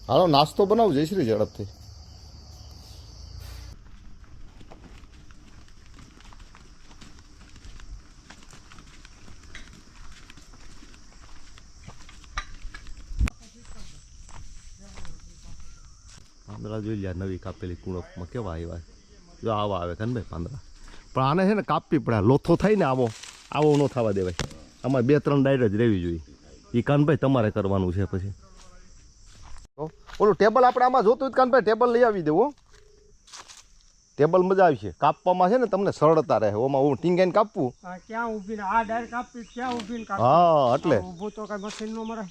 હાલો નાસ્તો બનાવ જયશ્રી ઝડપથી. પાંદડા જોઈ લ્યા નવી કાપેલી કુણપમાં કેવા આવ્યા જો આવા આવે કનભાઈ પાંદડા. પણ આને છે ને કાપવી પડે, લોથો થાય ને આવો ન થવા દેવાય. આમાં 2-3 ડાયર જ રહેવી જોઈએ. એ કાનભાઈ તમારે કરવાનું છે. પછી ઓલું ટેબલ આપણે આમાં જોતું હોય કાનભાઈ ટેબલ લઈ આવી દેવું. ટેબલ મજા આવશે કાપવામાં છે ને તમને સરળતા રહે. ઓમાં હું ટીંગાઈને કાપવું ક્યાં ઊભી આ ડાયર કાપી ક્યાં ઊભી હા એટલે ઊભું તો કઈ મશીન નો મરે.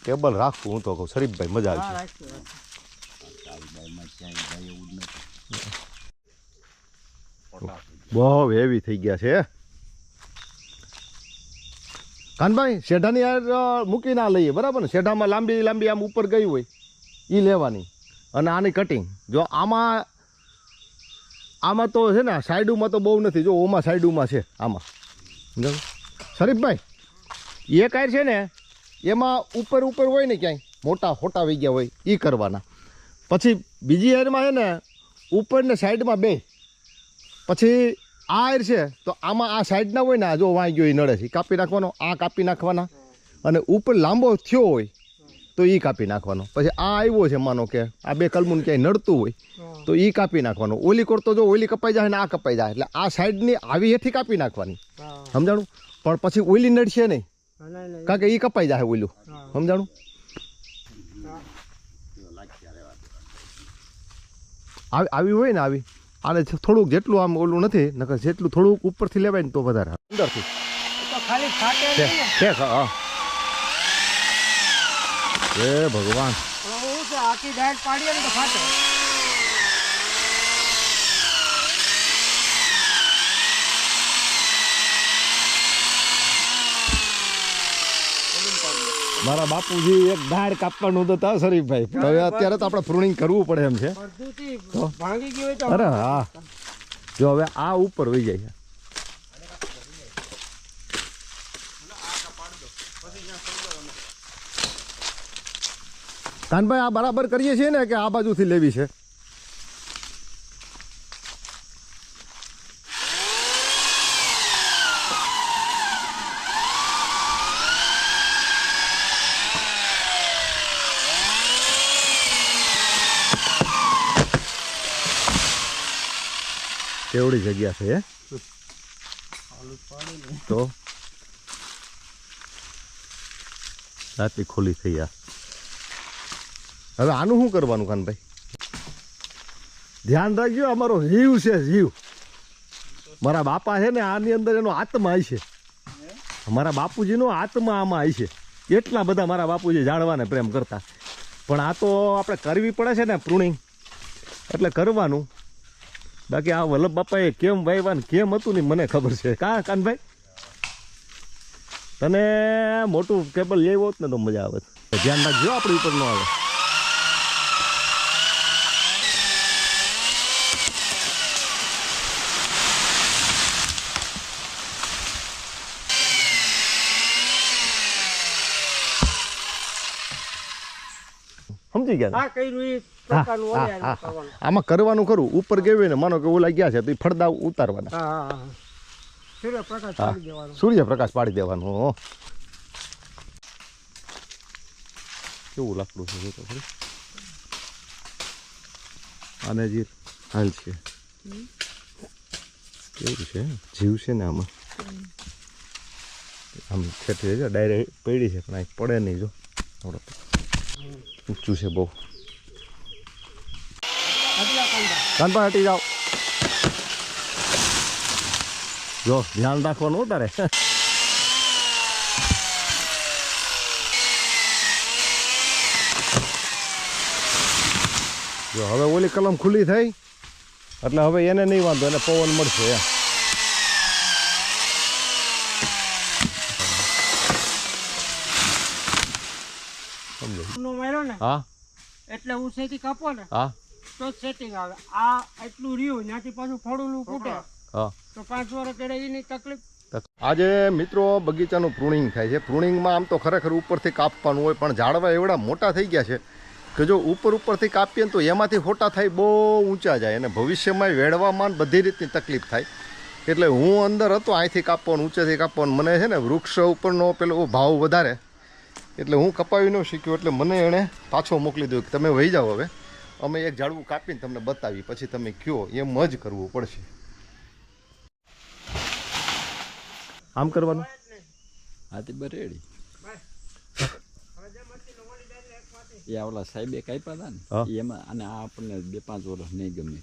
ટેબલ રાખવું હું તો કહું શરીફભાઈ મજા આવશે. બહુ હેવી થઈ ગયા છે કાનભાઈ. શેઢાની યાર મૂકી ના લઈએ બરાબર ને. શેઢામાં લાંબી લાંબી આમ ઉપર ગઈ હોય એ લેવાની અને આની કટિંગ. જો આમાં તો છે ને સાઈડમાં તો બહુ નથી. જો ઓમાં સાઈડમાં છે આમાં શરીફભાઈ એ કાંઈ છે ને એમાં ઉપર હોય ને ક્યાંય મોટા હોટા વહી ગયા હોય એ કરવાના. પછી બીજી એરમાં છે ને ઉપર ને સાઈડમાં બે. પછી આ એર છે તો આમાં આ સાઈડના હોય ને આ જો વાંઈ ગયો એ નડે છે કાપી નાખવાનો. આ કાપી નાખવાના અને ઉપર લાંબો થયો હોય તો એ કાપી નાખવાનો. પછી આ આવ્યો છે માનો કે આ 2 કલમું ક્યાંય નડતું હોય તો એ કાપી નાખવાનો. ઓલી કરતો જો ઓલી કપાઈ જાય ને આ કપાઈ જાય એટલે આ સાઈડની આવી હેઠી કાપી નાખવાની. સમજાણું? પણ પછી ઓલી નડશે નહીં કારણ કે એ કપાઈ જાય ઓલું. સમજાણું? આવી હોય ને આવી આને થોડુંક જેટલું આમ ઓલું નથી નકર જેટલું થોડુંક ઉપરથી લેવાય ને તો વધારે અંદરથી હે ભગવાન. આખી ડાયર પાડીએ ને તો ફાટે. મારા બાપુજી એક ડાળ કાપવાનું હતા શરીફભાઈ. હવે અત્યારે તો આપણે પ્રુનિંગ કરવું પડે એમ છે. ભાંગી ગયું હોય તો અરે હા જો હવે આ ઉપર વહી જાય. કાનભાઈ આ બરાબર કરીએ છીએ ને કે આ બાજુથી લેવી છે? કેવડી જગ્યા છે તો રાત્રિ ખોલી થઈ. હવે આનું શું કરવાનું કાનભાઈ? ધ્યાન રાખજો અમારો જીવ છે જીવ. મારા બાપા છે ને આની અંદર એનો આત્મા છે. મારા બાપુજીનો આત્મા આમાં છે. એટલા બધા મારા બાપુજી જાણવાને પ્રેમ કરતા. પણ આ તો આપણે કરવી પડે છે ને પ્રુનિંગ એટલે કરવાનું. બાકી આ વલ્લભ બાપાએ કેમ વાવ્યા કેમ હતું ને મને ખબર છે. કા કાનભાઈ તને મોટું કેબલ લઈ હોત ને તો મજા આવે. ધ્યાન રાખજો આપણી ઉપર ન આવે. સમજી ગયા? આમાં કરવાનું ખરું. ઉપર ગયું ને માનો કે ઓલા ગયા છે તો એ ફળદા ઉતારવાના. સૂર્યપ્રકાશ પાડી દેવાનો. કેવું લાકડું છે તો ખરી. આને જે હાલ છે કેવું છે જીવ છે ને આમાં. આમ ખેતી છે ડાયરેક્ટ પડી છે પણ પડે નહીં. જો ઊંચું છે બહુ. કાનભાઈ હટી જાઓ. જો ધ્યાન રાખવાનું તારે. જો હવે ઓલી કલમ ખુલ્લી થઈ એટલે હવે એને નહીં વાંધો, એને પવન મળશે. હા એટલે ઊંચેથી કાપો ને હા તો સેટિંગ આવે. આ એટલું રહ્યું ત્યાંથી પાછું ફળું ફૂટે હા તો 5 વર્ષ કરે એની તકલીફ આજે મિત્રો બગીચાનું પ્રુનિંગ થાય છે. પ્રુનિંગમાં આમ તો ખરેખર ઉપરથી કાપવાનું હોય, પણ ઝાડવા એવડા મોટા થઈ ગયા છે કે જો ઉપરથી કાપીએ ને તો એમાંથી ખોટા થાય બહુ ઊંચા જાય અને ભવિષ્યમાં વેડવામાં બધી રીતની તકલીફ થાય. એટલે હું અંદર હતો અહીંથી કાપવાનું, ઊંચેથી કાપવાનું. મને છે ને વૃક્ષ ઉપરનો પેલો ભાવ વધારે, એટલે હું કપાવી ન શીખ્યો. એટલે મને એણે પાછો મોકલી દઉં કે તમે વહી જાઓ, હવે અમે એક ઝાડવું કાપીને તમને બતાવી, પછી તમે કયો એમ જ કરવું પડશે. આમ કરવાનું હા તે બરેડી એ ઓલા સાહેબે કાપ્યા હતા ને એમાં, અને આ આપણને 2-5 વર્ષ નહીં ગમે.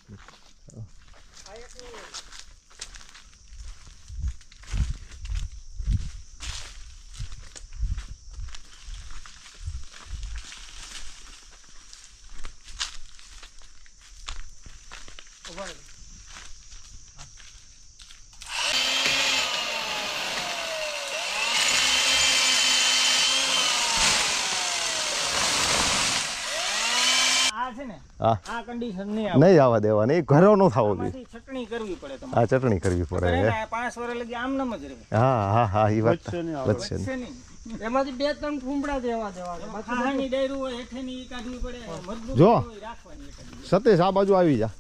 હા આ કન્ડિશન નહીં નહીં આવવા દેવાની, ઘરો ન થવો જોઈએ. આમાંથી છટણી કરવી પડે તમારે. હા ચટણી કરવી પડે. 5 વર્ષ લગી આમ નમ જ રહે. હા એ વાત વધશે ને. એમાંથી 2-3 ફૂંબડા દેવા બાકી ડાયરું હોય હેઠેની ઈ કાઢવી પડે, મજબૂત જો. હોય રાખવાની એકાદી. સતીશ આ બાજુ આવી જા,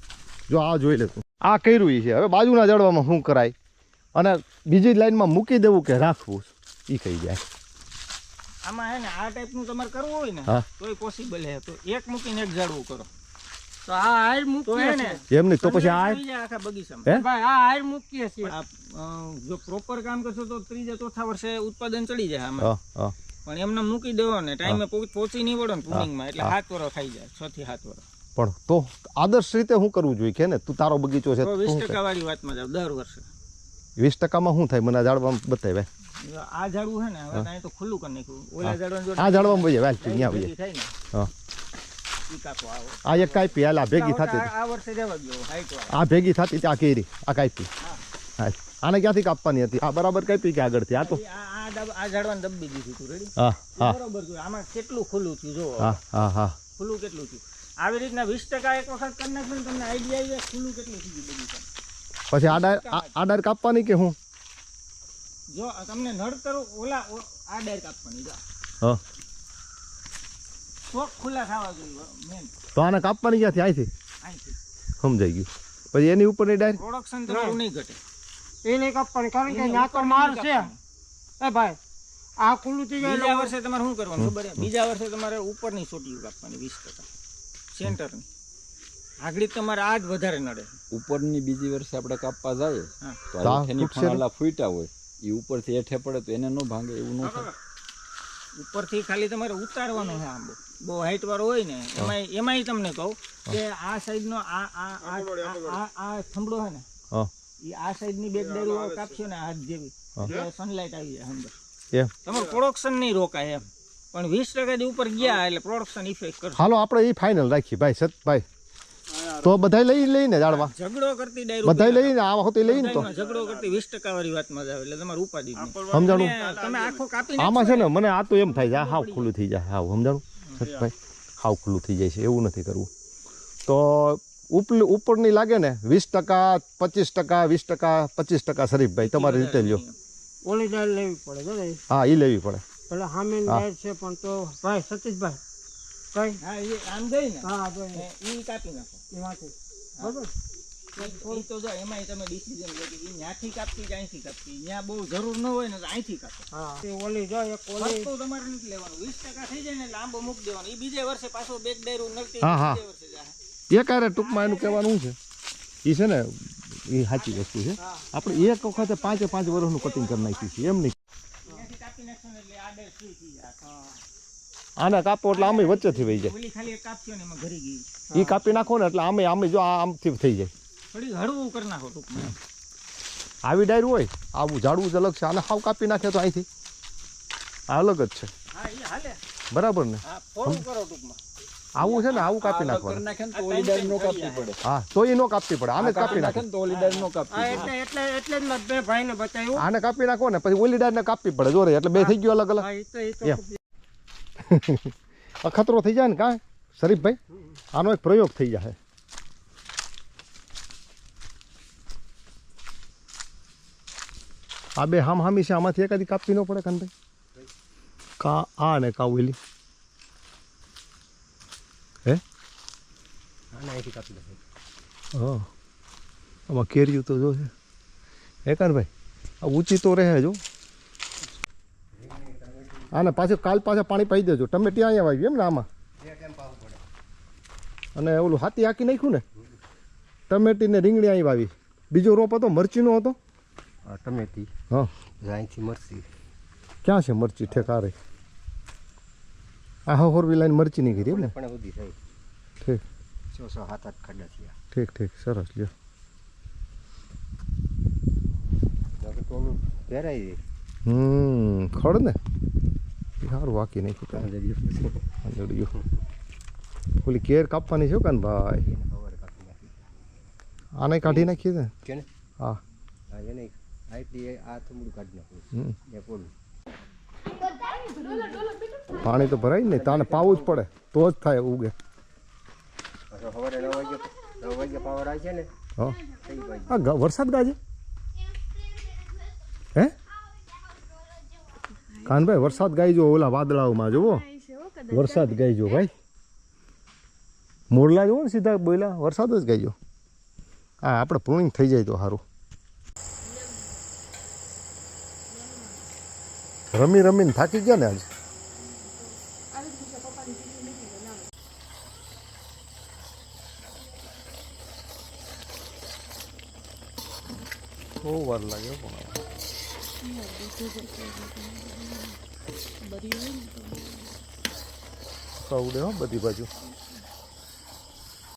જો આ જોઈ લે તું. આ કર્યું ઈ છે. હવે બાજુના જડવામાં શું કરાય અને બીજી લાઈનમાં મૂકી દેવું કે રાખવું, એ કહી જાય. આમાં હે ને આ ટાઈપનું તમારે કરવું હોય ને હા. તોય પોસિબલ હે. તો એક મૂકીને એક ઝાડવું કરો તો આ હાઈર મૂકીએ ને એમ નહીં તો પછી આ આવી જાય આખા બગીચામાં. ભાઈ આ હાઈર મૂકીએ છીએ. જો પ્રોપર કામ કરશો તો 3-4 વર્ષે ઉત્પાદન ચડી જાય આમાં. હા પણ એમને મૂકી દેવો ને ટાઈમે પહોંચી નહીં વળો ને પ્રુનિંગમાં, એટલે 7 વર્ષ થઈ જાય, 6 થી 7 વર્ષ. પણ તો આદર્શ રીતે શું કરવું જોઈએ કે ને તું તારો બગીચો છે તો તો 20% વાળી વાતમાં જાવ દર વર્ષે. 20%માં શું થાય મને આ ઝાડવામાં બતાવે. આ ઝાડવું છે ને હવે અહીં તો ખુલ્લું કરી નાખ્યું. ઓલા ઝાડવાનું આ ઝાડવામાં વહી જાય, ત્યાં વહી જાય. થાય ને હા ઈ કાપો આવો. આ એક કાપી હાલ આ ભેગી થતી હતી. આ વર્ષે જવા દો હાઈટ વાળા. આ ભેગી થતી હતી, આ કેરી આ કાપી. હા આને ક્યાંથી કાપવાની હતી? આ બરાબર કાપી કે આગળથી? આ તો આ ઝાડવાને દબી દીધું હતું. રેડી? હા બરોબર જોયું. આમાં કેટલું ખુલ્લું થયું જો. હા ખુલ્લું કેટલું થયું. આવી રીતના 20% એક વખત કરી નાખો ને તમને આઈડિયા આવી જાય ખુલ્લું કેટલું થઈ ગયું બગીચામાં. પછી આ ડાયર કાપવાની કે હું? જો તમને નડતર ઓલા આ ડાયર કાપવાની જો. હા શોખ ખુલ્લા થવા જોઈએ મેન. તો આને કાપવાની ક્યાંથી? અહીંથી અહીંથી સમજાઈ ગયું. પછી એની ઉપરની ડાયર પ્રોડક્શન તમારું નહીં ઘટે. એ નહીં કાપવાની, કારણ કે ના તો માર છે. એ ભાઈ આ ખુલ્લું થઈ જાય. બીજા વર્ષે તમારે શું કરવાનું ખબર છે? બીજા વર્ષે તમારે ઉપરની ચોટીઓ કાપવાની 20% સેન્ટરની. આગળ તમારે આ જ વધારે નડે. ઉપરની બીજી વર્ષે આપણે કાપવા જાય તો આ હેઠેની તૂટશે ને? ફણાલા ફૂટ્યા હોય એ ઉપરથી હેઠે પડે તો એને ન ભાંગે, એવું ન થાય. ઉપરથી ખાલી તમારે ઉતારવાનો છે આંબો. બહુ હાઈટ વાળો હોય ને એમાંય તમને કહું કે આ સાઈડનો આ થંભડો છે ને હા એ આ સાઈડની બેક ડાયરું કાપશો ને હાથ જેવી એટલે સનલાઇટ આવી જાય અંદર. એમ તમારું પ્રોડક્શન નહીં રોકાય એમ. પણ 20% થી ઉપર ગયા એટલે પ્રોડક્શન ઇફેક્ટ કરશે. હાલો આપણે એ ફાઇનલ રાખીએ ભાઈ સતભાઈ. તો બધાય લઈને ઝાડવા ઝઘડો કરતી ડાયરું બધાય લઈને આ વખતે લઈને તો ઝઘડો કરતી 20% વાળી વાતમાં જાવ એટલે તમારું ઉપાધિ જ નહીં. સમજાણું? તમે આખો કાપી આમાં છે ને મને આ તો એમ થાય છે આ હાવ ખુલ્લું થઈ જાય. હાવ સમજાણું સતભાઈ? હાવ ખુલ્લું થઈ જાય છે, એવું નથી કરવું. તો ઉપરની લાગે ને 20%, 25%, 20%, 25% શરીફભાઈ તમારી રીતે લ્યો. ઓલી ડાયર લેવી પડે જો. હા એ લેવી પડે. એટલે સામેની ડાયર છે પણ તો ભાઈ સતીશભાઈ કઈ હા એ આમ જઈ ને હા એ કાપી નાખો એમાંથી બરોબર. એ તો જો એમાંય તમે ડિસિઝન લો કે ત્યાંથી કાપતી કે અહીંથી કાપતી. ત્યાં બહુ જરૂર ન હોય ને તો અહીંથી કાપો. હા તે ઓલી જો એક ઓલી તો તમારે નથી લેવાનું. 20% થઈ જાય ને એટલે આંબો મૂકી દેવાનો. એ બીજે વર્ષે પાછો બેક ડાયરું નડતી હા. બીજે વર્ષે જાય. એ કારે ટૂંકમાં એનું કહેવાનું છે એ છે ને એ સાચી વસ્તુ છે. આપણે એક વખતે 5 વર્ષનું કટિંગ કરી નાખ્યું છે એમ નહીં. ત્યાંથી કાપી નાખશો ને એટલે આ ડાયર ફ્રી થઈ જાય. આને કાપો એટલે આમે વચ્ચેથી વહી જાય. ઓલી ખાલી એક કાપશો ને એમાં ઘરી ગઈ. એ કાપી નાખો ને એટલે આમે જો આમથી થઈ જાય. થોડી હળવું કરી નાખો ટૂંકમાં. આવી ડાયર હોય આવું ઝાડવું જ અલગ છે. આને હાવ કાપી નાખે તો અહીંથી આ અલગ જ છે. હા એ હાલે. બરાબર ને? હા ફોડું કરો ટૂંકમાં. આવું છે ને આવું કાપી કરી નાખવાનું. નાખે ને તો ઓલી ડાળ નો કાપવી પડે. હા તો એ નો કાપવી પડે. આને જ કાપી નાખે નાખે. ને તો ઓલી ડાળ નો કાપવી પડે. એટલે જ મેં બે ભાઈને બતાવ્યું. આને કાપી નાખો ને પછી ઓલી ડાળને કાપવી પડે. જોરે એટલે બે થઈ ગયો અલગ અલગ. એમ અખતરો થઈ જાય ને કાં શરીફભાઈ? આનો એક પ્રયોગ થઈ જાય. આ બે હામી છે, આમાંથી એકાદી કાપવી ન પડે કાનભાઈ? કા આ ને કા ઓલી હે? હા આમાં કેરીયું તો જો છે હે કાનભાઈ? આ ઊંચી તો રહે જો. આને પાછું કાલ પાછા પાણી પાઈ દેજો. ટમેટી અહીંયા વાવી એમ ને આમાં? અને ઓલું હાથી હાકી નાખ્યું ને ટમેટી ને રીંગણી અહીં વાવી. બીજો રોપ હતો મરચીનો હતો. ટમેટી હા અહીંથી મરચી ક્યાં છે મરચી ઠેકારે? આ હોરવી લાઈન મરચી ની કરી એમ ને? પણ બધી થઈ ઠીક 6-7 ખાડા થયા. ઠીક સરસ લ્યો. ટોલું પહેરાય ખડ ને સારું વાકી નાખ્યું આંધળિયું. ઓલી કેર કાપવાની છે કાન ભાઈ? આને કાઢી નાખીએ ને? કે ને હા એને આઈટી આ થોડું કાઢી નાખું એ પોલું. પાણી તો ભરાય ને, તાને પાવું જ પડે તો જ થાય ઉગે. સવારે 9 વાગે પાવર આવે છે ને. હા કઈ બાજુ આ વરસાદ ગાજે હે કાનભાઈ? વરસાદ ગાઈજો ઓલા વાદળાઓમાં જુઓ, વરસાદ ગાઈજો ભાઈ. મોરલા જુઓ ને સીધા બોયલા, વરસાદ જ ગાઈજો. હા આપણે પ્રુનિંગ થઈ જાય તો સારું. રમીને થાકી ગયા ને આજે. બહુ વાર લાગ્યો પણ કવડે હો બધી બાજુ.